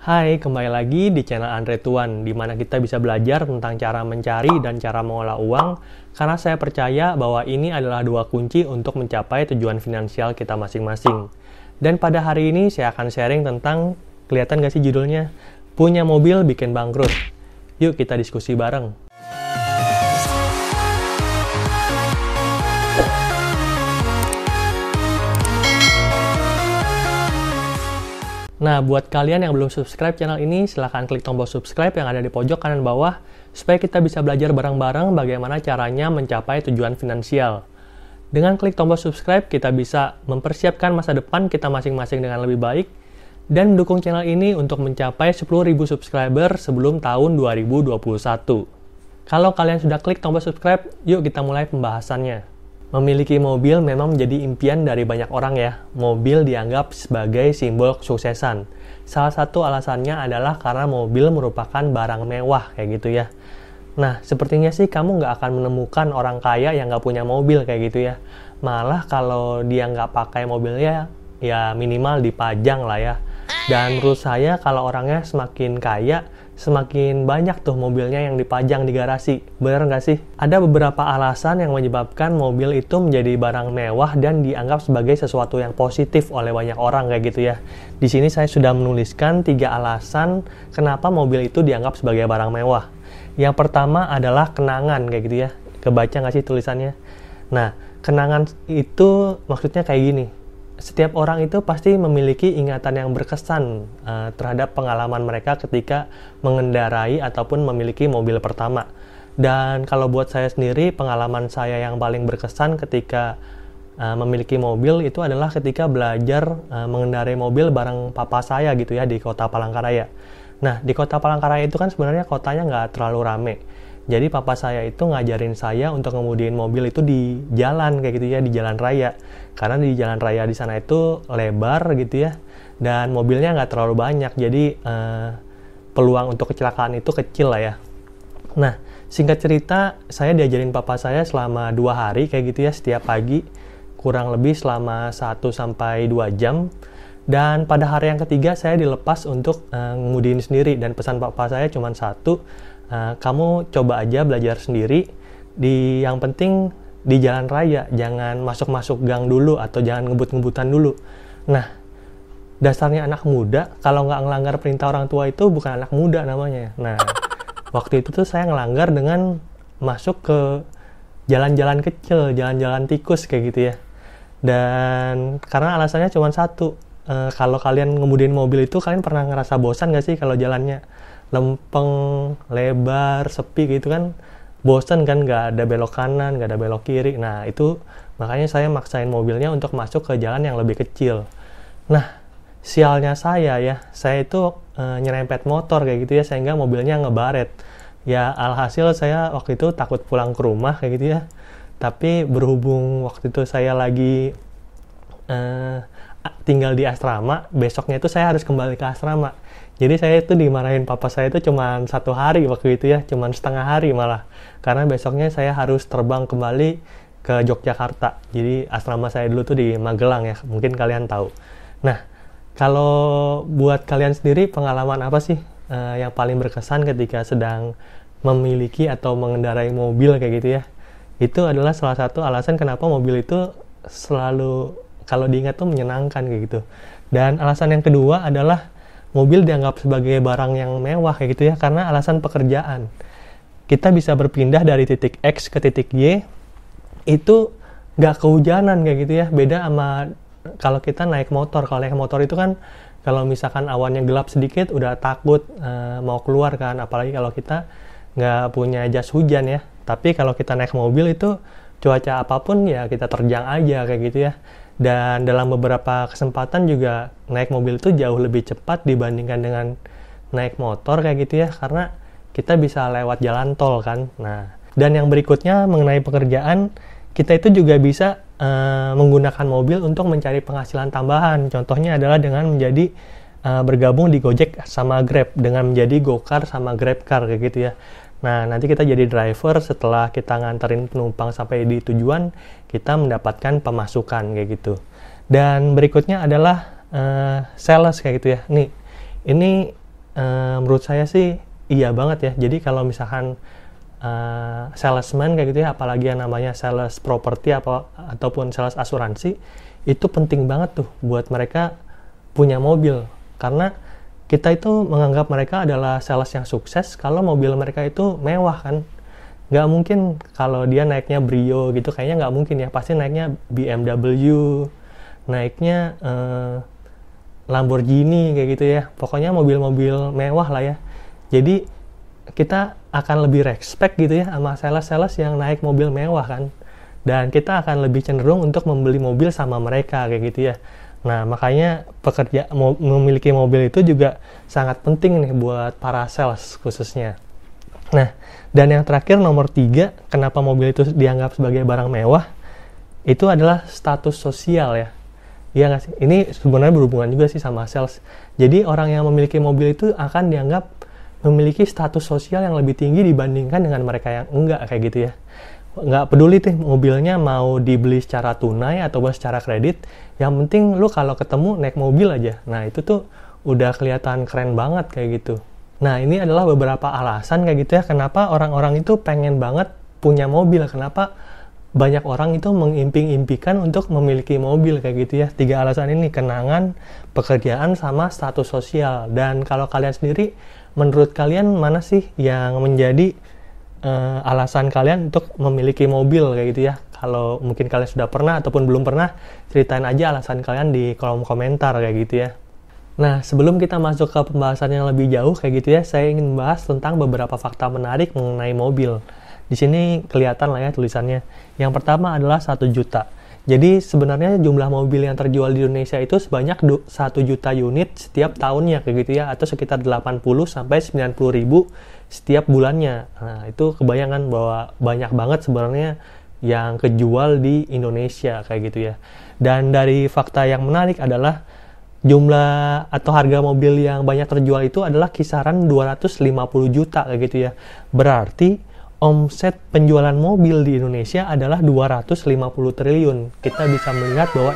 Hai, kembali lagi di channel Andre Tuan, di mana kita bisa belajar tentang cara mencari dan cara mengolah uang, karena saya percaya bahwa ini adalah dua kunci untuk mencapai tujuan finansial kita masing-masing. Dan pada hari ini saya akan sharing tentang, kelihatan gak sih judulnya? Punya mobil bikin bangkrut. Yuk kita diskusi bareng. Nah, buat kalian yang belum subscribe channel ini, silahkan klik tombol subscribe yang ada di pojok kanan bawah, supaya kita bisa belajar bareng-bareng bagaimana caranya mencapai tujuan finansial. Dengan klik tombol subscribe, kita bisa mempersiapkan masa depan kita masing-masing dengan lebih baik, dan mendukung channel ini untuk mencapai 10.000 subscriber sebelum tahun 2021. Kalau kalian sudah klik tombol subscribe, yuk kita mulai pembahasannya. Memiliki mobil memang menjadi impian dari banyak orang ya. Mobil dianggap sebagai simbol kesuksesan. Salah satu alasannya adalah karena mobil merupakan barang mewah kayak gitu ya. Nah, sepertinya sih kamu nggak akan menemukan orang kaya yang nggak punya mobil kayak gitu ya. Malah kalau dia nggak pakai mobilnya, ya minimal dipajang lah ya. Dan menurut saya kalau orangnya semakin kaya, semakin banyak tuh mobilnya yang dipajang di garasi. Bener nggak sih? Ada beberapa alasan yang menyebabkan mobil itu menjadi barang mewah dan dianggap sebagai sesuatu yang positif oleh banyak orang kayak gitu ya. Di sini saya sudah menuliskan 3 alasan kenapa mobil itu dianggap sebagai barang mewah. Yang pertama adalah kenangan kayak gitu ya. Kebaca nggak sih tulisannya? Nah, kenangan itu maksudnya kayak gini. Setiap orang itu pasti memiliki ingatan yang berkesan terhadap pengalaman mereka ketika mengendarai ataupun memiliki mobil pertama. Dan kalau buat saya sendiri, pengalaman saya yang paling berkesan ketika memiliki mobil itu adalah ketika belajar mengendarai mobil bareng papa saya gitu ya di kota Palangkaraya. Nah, di kota Palangkaraya itu kan sebenarnya kotanya nggak terlalu rame. Jadi papa saya itu ngajarin saya untuk ngemudiin mobil itu di jalan kayak gitu ya, di jalan raya. Karena di jalan raya di sana itu lebar gitu ya, dan mobilnya nggak terlalu banyak. Jadi peluang untuk kecelakaan itu kecil lah ya. Nah, singkat cerita, saya diajarin papa saya selama 2 hari kayak gitu ya, setiap pagi kurang lebih selama 1-2 jam. Dan pada hari yang ketiga saya dilepas untuk ngemudiin sendiri, dan pesan papa saya cuma satu. Kamu coba aja belajar sendiri, yang penting di jalan raya, jangan masuk-masuk gang dulu atau jangan ngebut-ngebutan dulu. Nah, dasarnya anak muda, kalau nggak ngelanggar perintah orang tua itu bukan anak muda namanya. Nah, waktu itu tuh saya ngelanggar dengan masuk ke jalan-jalan kecil, jalan-jalan tikus kayak gitu ya. Dan karena alasannya cuma satu, kalau kalian ngemudiin mobil itu, kalian pernah ngerasa bosan nggak sih kalau jalannya lempeng, lebar, sepi gitu kan, bosen kan, nggak ada belok kanan, nggak ada belok kiri. Nah, itu makanya saya maksain mobilnya untuk masuk ke jalan yang lebih kecil. Nah, sialnya saya itu nyerempet motor kayak gitu ya, sehingga mobilnya ngebaret. Ya, alhasil saya waktu itu takut pulang ke rumah kayak gitu ya. Tapi berhubung waktu itu saya lagi tinggal di asrama, besoknya itu saya harus kembali ke asrama. Jadi saya itu dimarahin papa saya itu cuma 1 hari waktu itu ya, cuma setengah hari malah. Karena besoknya saya harus terbang kembali ke Yogyakarta. Jadi asrama saya dulu tuh di Magelang ya, mungkin kalian tahu. Nah, kalau buat kalian sendiri, pengalaman apa sih yang paling berkesan ketika sedang memiliki atau mengendarai mobil kayak gitu ya? Itu adalah salah satu alasan kenapa mobil itu selalu, kalau diingat tuh menyenangkan kayak gitu. Dan alasan yang kedua adalah mobil dianggap sebagai barang yang mewah kayak gitu ya, karena alasan pekerjaan. Kita bisa berpindah dari titik X ke titik Y, itu nggak kehujanan kayak gitu ya. Beda sama kalau kita naik motor. Kalau naik motor itu kan, kalau misalkan awannya gelap sedikit, udah takut mau keluar kan. Apalagi kalau kita nggak punya jas hujan ya. Tapi kalau kita naik mobil itu, cuaca apapun ya kita terjang aja kayak gitu ya. Dan dalam beberapa kesempatan juga naik mobil itu jauh lebih cepat dibandingkan dengan naik motor kayak gitu ya, karena kita bisa lewat jalan tol kan. Nah, dan yang berikutnya mengenai pekerjaan, kita itu juga bisa menggunakan mobil untuk mencari penghasilan tambahan. Contohnya adalah dengan menjadi bergabung di Gojek sama Grab, dengan menjadi Gokar sama GrabCar kayak gitu ya. Nah, nanti kita jadi driver, setelah kita nganterin penumpang sampai di tujuan, kita mendapatkan pemasukan kayak gitu. Dan berikutnya adalah sales kayak gitu ya. Nih, ini Menurut saya sih iya banget ya. Jadi kalau misalkan salesman kayak gitu ya, apalagi yang namanya sales properti ataupun sales asuransi, itu penting banget tuh buat mereka punya mobil. Karena kita itu menganggap mereka adalah sales yang sukses kalau mobil mereka itu mewah kan. Nggak mungkin kalau dia naiknya Brio gitu, kayaknya nggak mungkin ya. Pasti naiknya BMW, naiknya Lamborghini kayak gitu ya. Pokoknya mobil-mobil mewah lah ya. Jadi kita akan lebih respect gitu ya sama sales-sales yang naik mobil mewah kan. Dan kita akan lebih cenderung untuk membeli mobil sama mereka kayak gitu ya. Nah, makanya memiliki mobil itu juga sangat penting nih buat para sales khususnya. Nah, dan yang terakhir nomor 3, kenapa mobil itu dianggap sebagai barang mewah, itu adalah status sosial ya. Iya nggak sih? Ini sebenarnya berhubungan juga sih sama sales. Jadi orang yang memiliki mobil itu akan dianggap memiliki status sosial yang lebih tinggi dibandingkan dengan mereka yang enggak kayak gitu ya. Nggak peduli tuh mobilnya mau dibeli secara tunai ataupun secara kredit, yang penting lu kalau ketemu naik mobil aja. Nah itu tuh udah kelihatan keren banget kayak gitu. Nah ini adalah beberapa alasan kayak gitu ya, kenapa orang-orang itu pengen banget punya mobil, kenapa banyak orang itu mengimping-impikan untuk memiliki mobil kayak gitu ya. 3 alasan ini, kenangan, pekerjaan, sama status sosial. Dan kalau kalian sendiri, menurut kalian mana sih yang menjadi alasan kalian untuk memiliki mobil kayak gitu ya? Kalau mungkin kalian sudah pernah ataupun belum pernah, ceritain aja alasan kalian di kolom komentar kayak gitu ya. Nah, sebelum kita masuk ke pembahasan yang lebih jauh kayak gitu ya, saya ingin membahas tentang beberapa fakta menarik mengenai mobil. Di sini kelihatan lah ya tulisannya. Yang pertama adalah 1 juta. Jadi sebenarnya jumlah mobil yang terjual di Indonesia itu sebanyak 1 juta unit setiap tahunnya kayak gitu ya, atau sekitar 80 sampai 90 ribu setiap bulannya. Nah, itu kebayangan bahwa banyak banget sebenarnya yang kejual di Indonesia kayak gitu ya. Dan dari fakta yang menarik adalah jumlah atau harga mobil yang banyak terjual itu adalah kisaran 250 juta kayak gitu ya. Berarti omset penjualan mobil di Indonesia adalah 250 triliun. Kita bisa melihat bahwa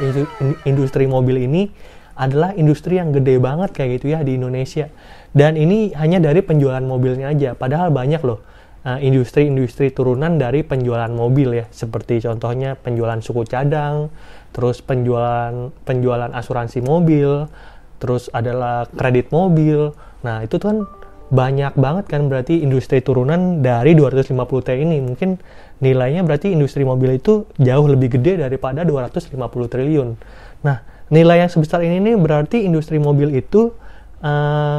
industri mobil ini adalah industri yang gede banget kayak gitu ya di Indonesia. Dan ini hanya dari penjualan mobilnya aja. Padahal banyak loh industri-industri turunan dari penjualan mobil ya. Seperti contohnya penjualan suku cadang, terus penjualan asuransi mobil, terus adalah kredit mobil. Nah itu tuh kan banyak banget kan, berarti industri turunan dari 250T ini. Mungkin nilainya berarti industri mobil itu jauh lebih gede daripada 250 triliun. Nah, nilai yang sebesar ini nih berarti industri mobil itu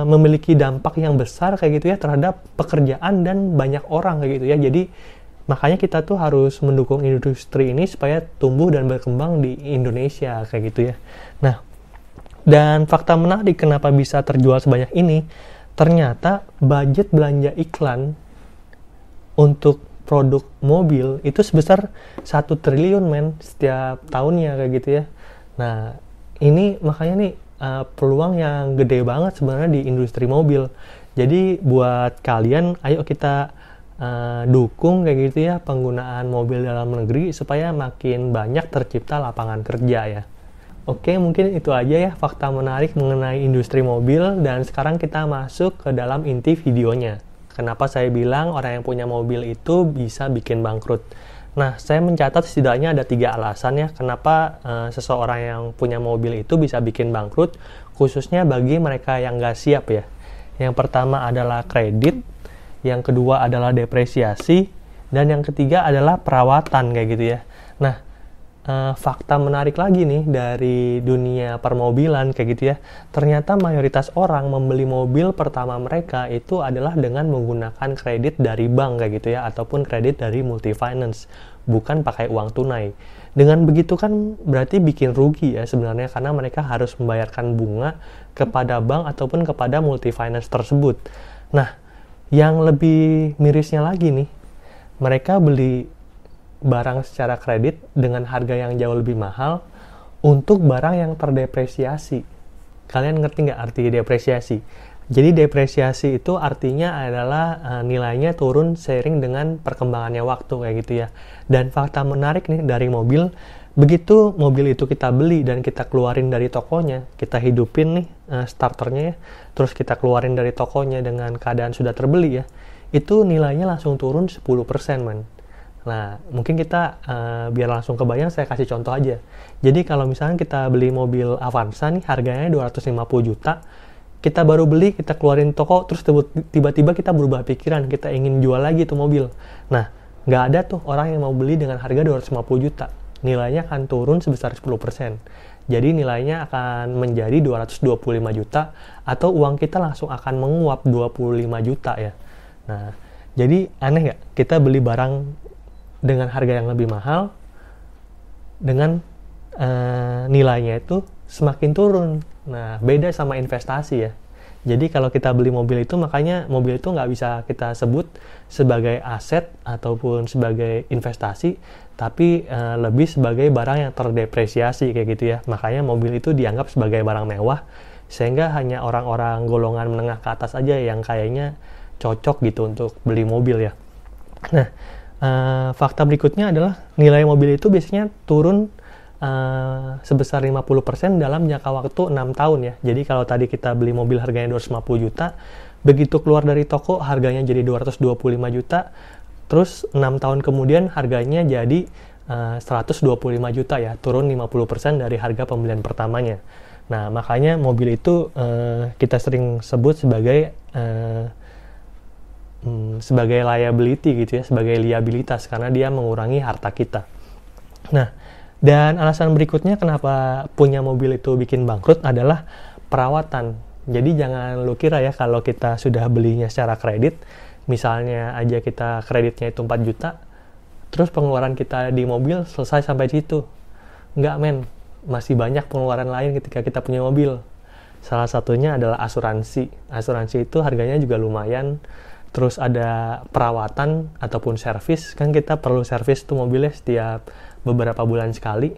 memiliki dampak yang besar kayak gitu ya terhadap pekerjaan dan banyak orang kayak gitu ya. Jadi makanya kita tuh harus mendukung industri ini supaya tumbuh dan berkembang di Indonesia kayak gitu ya. Nah, dan fakta menarik kenapa bisa terjual sebanyak ini, ternyata budget belanja iklan untuk produk mobil itu sebesar 1 triliun setiap tahunnya kayak gitu ya. Nah, ini makanya nih peluang yang gede banget sebenarnya di industri mobil. Jadi buat kalian, ayo kita dukung kayak gitu ya penggunaan mobil dalam negeri supaya makin banyak tercipta lapangan kerja ya. Oke, mungkin itu aja ya fakta menarik mengenai industri mobil, dan sekarang kita masuk ke dalam inti videonya. Kenapa saya bilang orang yang punya mobil itu bisa bikin bangkrut? Nah, saya mencatat setidaknya ada 3 alasan ya kenapa seseorang yang punya mobil itu bisa bikin bangkrut, khususnya bagi mereka yang nggak siap ya. Yang pertama adalah kredit, yang kedua adalah depresiasi, dan yang ketiga adalah perawatan kayak gitu ya. Nah, fakta menarik lagi nih dari dunia permobilan kayak gitu ya. Ternyata mayoritas orang membeli mobil pertama mereka itu adalah dengan menggunakan kredit dari bank kayak gitu ya, ataupun kredit dari multifinance, bukan pakai uang tunai. Dengan begitu kan berarti bikin rugi ya sebenarnya, karena mereka harus membayarkan bunga kepada bank ataupun kepada multifinance tersebut. Nah, yang lebih mirisnya lagi nih, mereka beli barang secara kredit dengan harga yang jauh lebih mahal untuk barang yang terdepresiasi. Kalian ngerti nggak arti depresiasi? Jadi depresiasi itu artinya adalah nilainya turun seiring dengan perkembangannya waktu kayak gitu ya. Dan fakta menarik nih dari mobil, begitu mobil itu kita beli dan kita keluarin dari tokonya, kita hidupin nih starternya ya, terus kita keluarin dari tokonya dengan keadaan sudah terbeli ya, itu nilainya langsung turun 10% man. Nah, mungkin kita biar langsung kebayang, saya kasih contoh aja. Jadi kalau misalnya kita beli mobil Avanza nih, harganya 250 juta, kita baru beli, kita keluarin toko, terus tiba-tiba kita berubah pikiran, kita ingin jual lagi tuh mobil. Nah, nggak ada tuh orang yang mau beli dengan harga 250 juta. Nilainya akan turun sebesar 10%. Jadi nilainya akan menjadi 225 juta, atau uang kita langsung akan menguap 25 juta ya. Nah, jadi aneh nggak? Kita beli barang dengan harga yang lebih mahal, dengan nilainya itu semakin turun. Nah, beda sama investasi ya. Jadi kalau kita beli mobil itu, makanya mobil itu nggak bisa kita sebut sebagai aset ataupun sebagai investasi, tapi lebih sebagai barang yang terdepresiasi kayak gitu ya. Makanya mobil itu dianggap sebagai barang mewah, sehingga hanya orang-orang golongan menengah ke atas aja yang kayaknya cocok gitu untuk beli mobil ya. Nah, fakta berikutnya adalah nilai mobil itu biasanya turun sebesar 50% dalam jangka waktu 6 tahun ya. Jadi kalau tadi kita beli mobil harganya 250 juta, begitu keluar dari toko harganya jadi 225 juta, terus 6 tahun kemudian harganya jadi 125 juta ya, turun 50% dari harga pembelian pertamanya. Nah, makanya mobil itu kita sering sebut sebagai liability gitu ya, sebagai liabilitas, karena dia mengurangi harta kita. Nah, dan alasan berikutnya kenapa punya mobil itu bikin bangkrut adalah perawatan. Jadi jangan lu kira ya kalau kita sudah belinya secara kredit, misalnya aja kita kreditnya itu 4 juta, terus pengeluaran kita di mobil selesai sampai situ. Enggak men, masih banyak pengeluaran lain ketika kita punya mobil. Salah satunya adalah asuransi. Asuransi itu harganya juga lumayan. Terus ada perawatan ataupun servis, kan kita perlu servis tuh mobilnya setiap beberapa bulan sekali.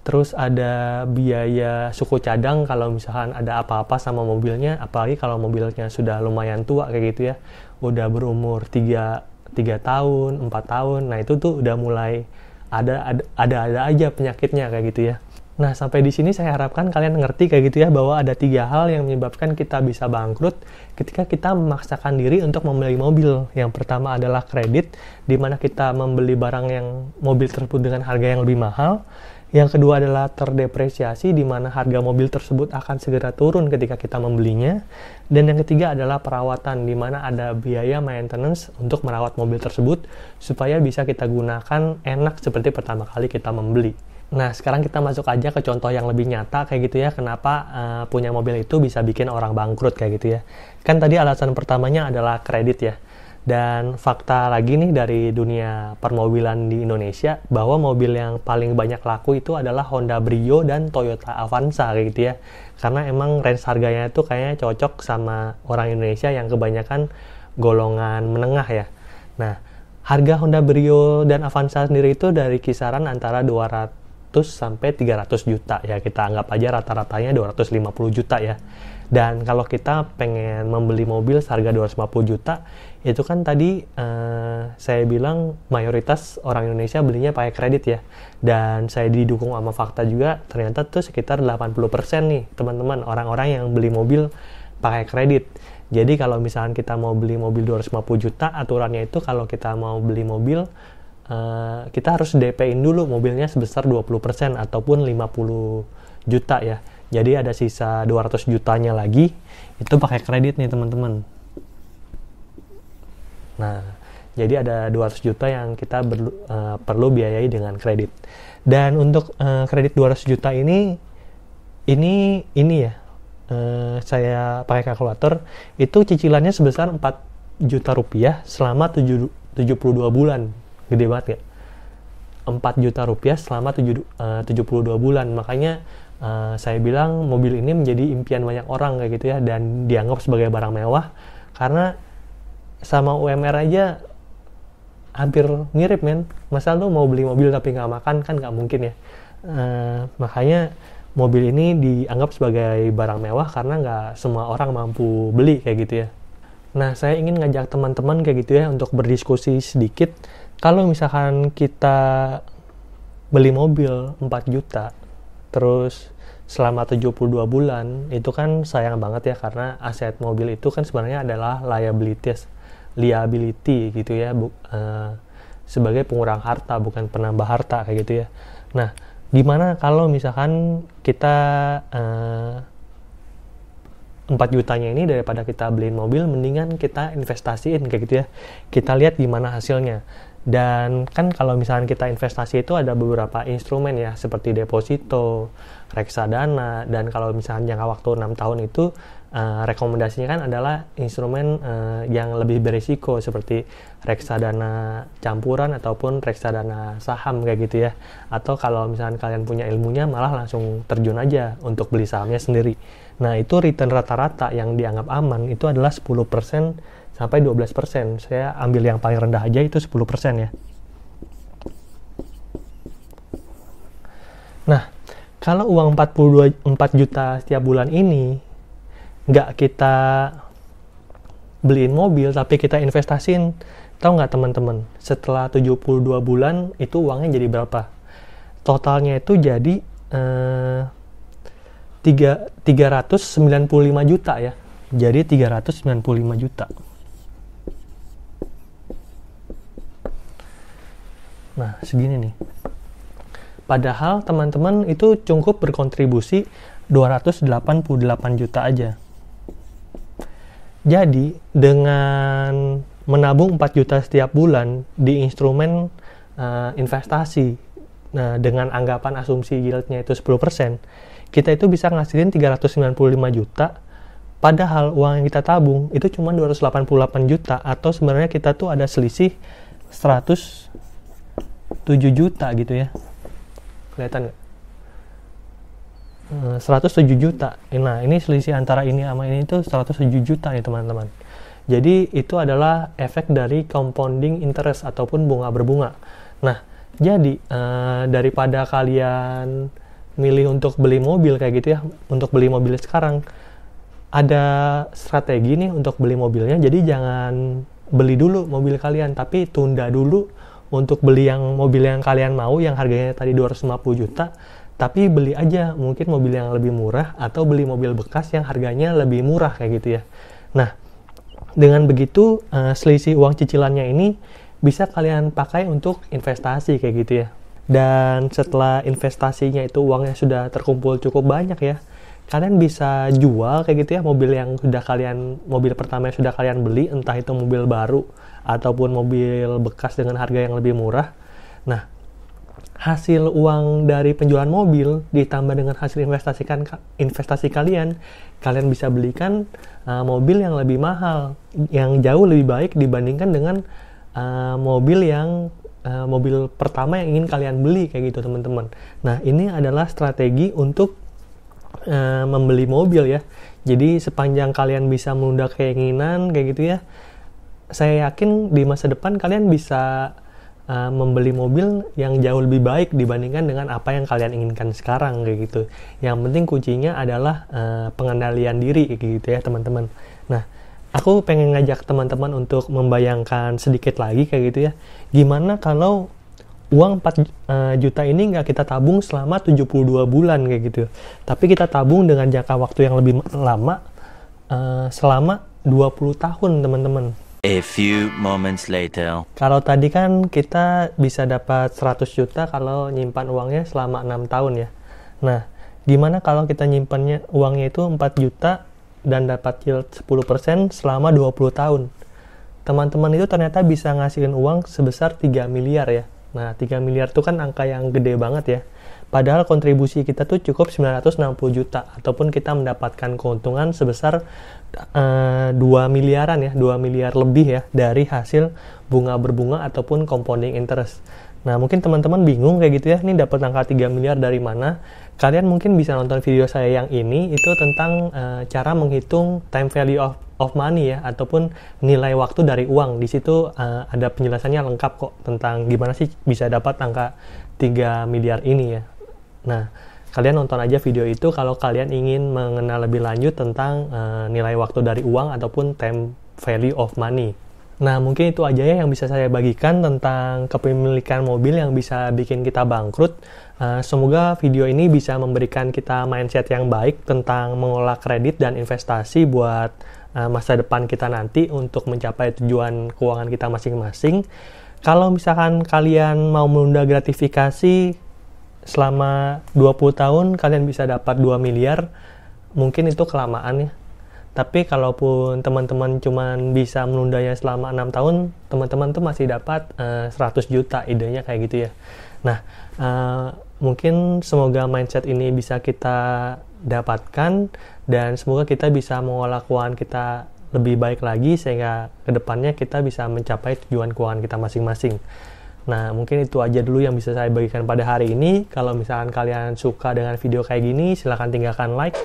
Terus ada biaya suku cadang kalau misalkan ada apa-apa sama mobilnya, apalagi kalau mobilnya sudah lumayan tua kayak gitu ya, udah berumur 3 tahun, 4 tahun, nah itu tuh udah mulai ada aja penyakitnya kayak gitu ya. Nah, sampai di sini saya harapkan kalian ngerti kayak gitu ya, bahwa ada 3 hal yang menyebabkan kita bisa bangkrut ketika kita memaksakan diri untuk membeli mobil. Yang pertama adalah kredit, di mana kita membeli barang yang mobil tersebut dengan harga yang lebih mahal. Yang kedua adalah terdepresiasi, di mana harga mobil tersebut akan segera turun ketika kita membelinya. Dan yang ketiga adalah perawatan, di mana ada biaya maintenance untuk merawat mobil tersebut supaya bisa kita gunakan enak seperti pertama kali kita membeli. Nah, sekarang kita masuk aja ke contoh yang lebih nyata kayak gitu ya, kenapa punya mobil itu bisa bikin orang bangkrut kayak gitu ya. Kan tadi alasan pertamanya adalah kredit ya. Dan fakta lagi nih dari dunia permobilan di Indonesia, bahwa mobil yang paling banyak laku itu adalah Honda Brio dan Toyota Avanza kayak gitu ya. Karena emang range harganya itu kayaknya cocok sama orang Indonesia yang kebanyakan golongan menengah ya. Nah, harga Honda Brio dan Avanza sendiri itu dari kisaran antara 200 sampai 300 juta ya, kita anggap aja rata-ratanya 250 juta ya. Dan kalau kita pengen membeli mobil seharga 250 juta, itu kan tadi saya bilang mayoritas orang Indonesia belinya pakai kredit ya. Dan saya didukung sama fakta juga, ternyata tuh sekitar 80% nih teman-teman orang-orang yang beli mobil pakai kredit. Jadi kalau misalkan kita mau beli mobil 250 juta, aturannya itu kalau kita mau beli mobil, kita harus DP-in dulu mobilnya sebesar 20% ataupun 50 juta ya. Jadi ada sisa 200 jutanya lagi, itu pakai kredit nih teman-teman. Nah, jadi ada 200 juta yang kita perlu biayai dengan kredit. Dan untuk kredit 200 juta ini ya, saya pakai kalkulator, itu cicilannya sebesar 4 juta rupiah selama 72 bulan. Gede banget ya, 4 juta rupiah selama 72 bulan. Makanya saya bilang mobil ini menjadi impian banyak orang kayak gitu ya, dan dianggap sebagai barang mewah karena sama UMR aja hampir mirip men. Masa lu mau beli mobil tapi nggak makan, kan nggak mungkin ya. Makanya mobil ini dianggap sebagai barang mewah karena nggak semua orang mampu beli kayak gitu ya. Nah, saya ingin ngajak teman-teman kayak gitu ya untuk berdiskusi sedikit. Kalau misalkan kita beli mobil 4 juta, terus selama 72 bulan, itu kan sayang banget ya, karena aset mobil itu kan sebenarnya adalah liability gitu ya, sebagai pengurang harta, bukan penambah harta kayak gitu ya. Nah, gimana kalau misalkan kita 4 jutanya ini daripada kita beliin mobil, mendingan kita investasiin kayak gitu ya. Kita lihat gimana hasilnya. Dan kan kalau misalkan kita investasi itu ada beberapa instrumen ya, seperti deposito, reksadana, dan kalau misalkan jangka waktu 6 tahun itu rekomendasinya kan adalah instrumen yang lebih berisiko, seperti reksadana campuran ataupun reksadana saham kayak gitu ya. Atau kalau misalkan kalian punya ilmunya, malah langsung terjun aja untuk beli sahamnya sendiri. Nah, itu return rata-rata yang dianggap aman itu adalah 10% sampai 12%. Saya ambil yang paling rendah aja, itu 10% ya. Nah, kalau uang 4 juta setiap bulan ini nggak kita beliin mobil, tapi kita investasiin, tahu nggak teman-teman, setelah 72 bulan itu uangnya jadi berapa? Totalnya itu jadi 395 juta ya. Jadi 395 juta. Nah, segini nih. Padahal teman-teman itu cukup berkontribusi 288 juta aja. Jadi, dengan menabung 4 juta setiap bulan di instrumen investasi, dengan anggapan asumsi yieldnya itu 10%, kita itu bisa ngasilin 395 juta, padahal uang yang kita tabung itu cuma 288 juta, atau sebenarnya kita tuh ada selisih 107 juta gitu ya. Kelihatan nggak? 107 juta. Nah, ini selisih antara ini sama ini itu 107 juta nih teman-teman. Jadi itu adalah efek dari compounding interest ataupun bunga berbunga. Nah, jadi daripada kalian milih untuk beli mobil kayak gitu ya, untuk beli mobil sekarang, ada strategi nih untuk beli mobilnya. Jadi jangan beli dulu mobil kalian, tapi tunda dulu untuk beli mobil yang kalian mau, yang harganya tadi 250 juta, tapi beli aja mungkin mobil yang lebih murah, atau beli mobil bekas yang harganya lebih murah kayak gitu ya. Nah, dengan begitu selisih uang cicilannya ini bisa kalian pakai untuk investasi kayak gitu ya. Dan setelah investasinya itu uangnya sudah terkumpul cukup banyak ya, kalian bisa jual kayak gitu ya mobil pertama yang sudah kalian beli, entah itu mobil baru ataupun mobil bekas dengan harga yang lebih murah. Nah, hasil uang dari penjualan mobil ditambah dengan hasil investasi kalian bisa belikan mobil yang lebih mahal, yang jauh lebih baik dibandingkan dengan mobil pertama yang ingin kalian beli kayak gitu teman-teman. Nah, ini adalah strategi untuk membeli mobil ya. Jadi sepanjang kalian bisa menunda keinginan kayak gitu ya, saya yakin di masa depan kalian bisa membeli mobil yang jauh lebih baik dibandingkan dengan apa yang kalian inginkan sekarang kayak gitu. Yang penting kuncinya adalah pengendalian diri kayak gitu ya teman-teman. Nah, aku pengen ngajak teman-teman untuk membayangkan sedikit lagi kayak gitu ya. Gimana kalau uang 4 juta ini nggak kita tabung selama 72 bulan kayak gitu, tapi kita tabung dengan jangka waktu yang lebih lama, selama 20 tahun teman-teman. A few moments later. Kalau tadi kan kita bisa dapat 100 juta kalau nyimpan uangnya selama 6 tahun ya. Nah, gimana kalau kita nyimpannya uangnya itu 4 juta dan dapat yield 10% selama 20 tahun? Teman-teman itu ternyata bisa ngasilin uang sebesar 3 miliar ya. Nah, 3 miliar itu kan angka yang gede banget ya. Padahal kontribusi kita tuh cukup 960 juta, ataupun kita mendapatkan keuntungan sebesar 2 miliaran ya, 2 miliar lebih ya dari hasil bunga berbunga ataupun compounding interest. Nah, mungkin teman-teman bingung kayak gitu ya, ini dapat angka 3 miliar dari mana? Kalian mungkin bisa nonton video saya yang ini, itu tentang cara menghitung time value of money ya, ataupun nilai waktu dari uang. Di situ ada penjelasannya lengkap kok tentang gimana sih bisa dapat angka 3 miliar ini ya. Nah, kalian nonton aja video itu kalau kalian ingin mengenal lebih lanjut tentang nilai waktu dari uang ataupun time value of money. Nah, mungkin itu aja ya yang bisa saya bagikan tentang kepemilikan mobil yang bisa bikin kita bangkrut. Semoga video ini bisa memberikan kita mindset yang baik tentang mengelola kredit dan investasi buat masa depan kita nanti untuk mencapai tujuan keuangan kita masing-masing. Kalau misalkan kalian mau menunda gratifikasi selama 20 tahun, kalian bisa dapat 2 miliar, mungkin itu kelamaan ya. Tapi kalaupun teman-teman cuman bisa menundanya selama 6 tahun, teman-teman tuh masih dapat 100 juta, idenya kayak gitu ya. Nah, mungkin semoga mindset ini bisa kita dapatkan dan semoga kita bisa mengolah keuangan kita lebih baik lagi sehingga kedepannya kita bisa mencapai tujuan keuangan kita masing-masing. Nah, mungkin itu aja dulu yang bisa saya bagikan pada hari ini. Kalau misalkan kalian suka dengan video kayak gini, silahkan tinggalkan like.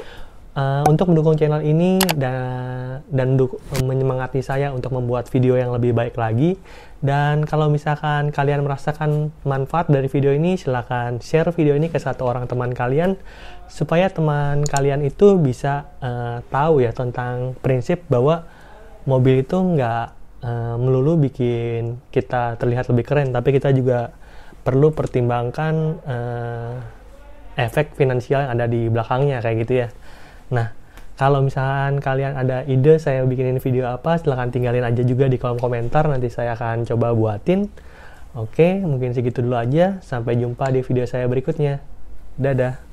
Untuk mendukung channel ini dan menyemangati saya untuk membuat video yang lebih baik lagi. Dan kalau misalkan kalian merasakan manfaat dari video ini, silakan share video ini ke satu orang teman kalian supaya teman kalian itu bisa tahu ya tentang prinsip bahwa mobil itu nggak melulu bikin kita terlihat lebih keren, tapi kita juga perlu pertimbangkan efek finansial yang ada di belakangnya kayak gitu ya. Nah, kalau misalkan kalian ada ide saya bikinin video apa, silahkan tinggalin aja juga di kolom komentar, nanti saya akan coba buatin. Oke, mungkin segitu dulu aja. Sampai jumpa di video saya berikutnya. Dadah.